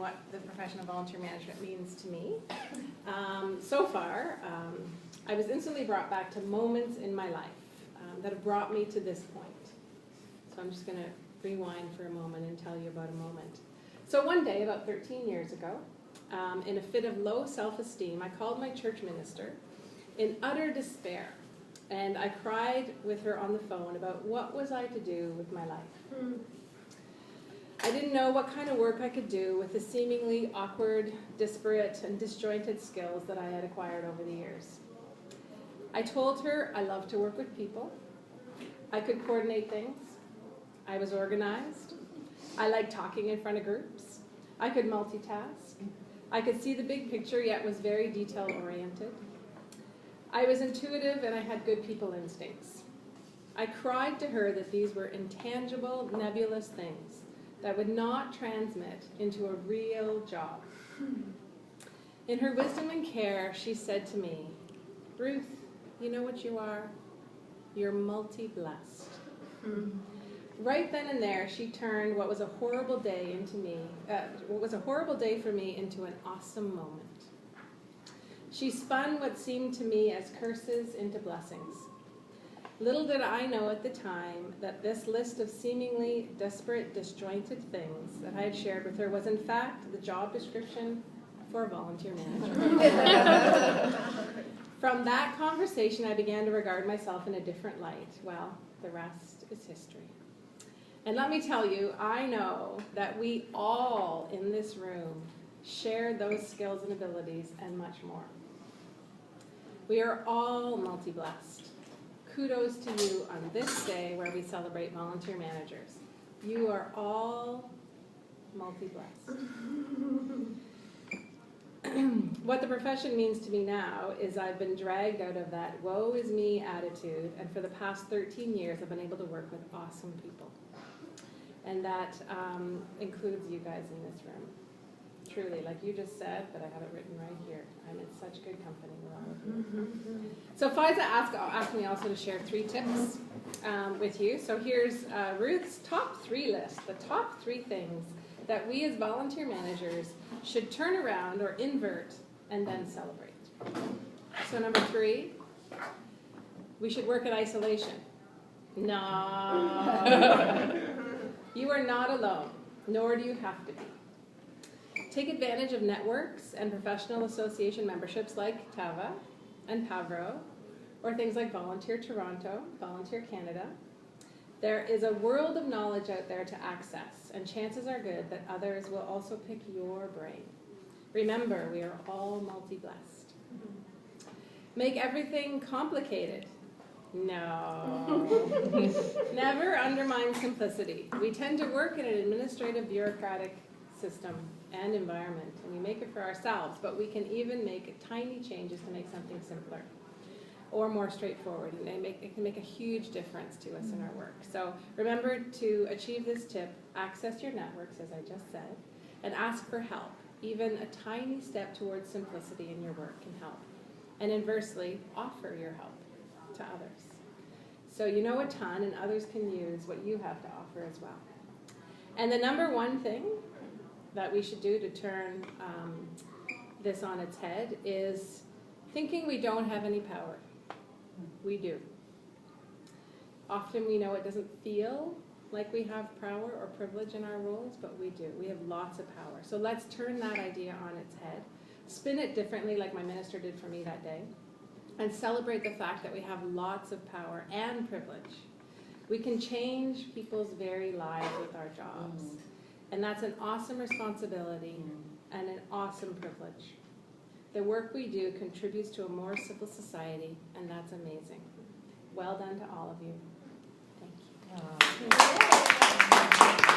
what the profession of volunteer management means to me. So far, I was instantly brought back to moments in my life that have brought me to this point. So I'm just going to rewind for a moment and tell you about a moment. So one day, about 13 years ago, in a fit of low self-esteem, I called my church minister in utter despair. And I cried with her on the phone about what was I to do with my life. I didn't know what kind of work I could do with the seemingly awkward, disparate, and disjointed skills that I had acquired over the years. I told her I loved to work with people. I could coordinate things. I was organized. I liked talking in front of groups. I could multitask. I could see the big picture, yet was very detail-oriented. I was intuitive and I had good people instincts. I cried to her that these were intangible, nebulous things that would not transmit into a real job. In her wisdom and care, she said to me, "Ruth, you know what you are? You're multi-blessed." Right then and there, she turned what was a horrible day for me into an awesome moment. She spun what seemed to me as curses into blessings. Little did I know at the time that this list of seemingly disparate, disjointed things that I had shared with her was in fact the job description for a volunteer manager. From that conversation, I began to regard myself in a different light. Well, the rest is history. And let me tell you, I know that we all in this room share those skills and abilities and much more. We are all multi-blessed. Kudos to you on this day where we celebrate volunteer managers. You are all multi-blessed. What the profession means to me now is I've been dragged out of that woe is me attitude, and for the past 13 years I've been able to work with awesome people. And that includes you guys in this room. Truly, like you just said, but I have it written right here. I'm in such good company with all of you. So Faiza asked me also to share 3 tips with you. So here's Ruth's top 3 list, the top 3 things that we as volunteer managers should turn around or invert and then celebrate. So number 3, we should work in isolation. No. You are not alone, nor do you have to be. Take advantage of networks and professional association memberships like TAVA and PAVRO, or things like Volunteer Toronto, Volunteer Canada. There is a world of knowledge out there to access, and chances are good that others will also pick your brain. Remember, we are all multi-blessed. Make everything complicated. No. Never undermine simplicity. We tend to work in an administrative, bureaucratic system and environment, and we make it for ourselves, but we can even make tiny changes to make something simpler or more straightforward, and it can make a huge difference to us in our work. So remember to achieve this tip, access your networks, as I just said, and ask for help. Even a tiny step towards simplicity in your work can help. And inversely, offer your help to others. So you know a ton, and others can use what you have to offer as well. And the number 1 thing that we should do to turn this on its head is thinking we don't have any power. We do. Often we know it doesn't feel like we have power or privilege in our roles, but we do. We have lots of power. So let's turn that idea on its head, spin it differently like my minister did for me that day, and celebrate the fact that we have lots of power and privilege. We can change people's very lives with our jobs. And that's an awesome responsibility and an awesome privilege. The work we do contributes to a more civil society, and that's amazing. Well done to all of you. Thank you.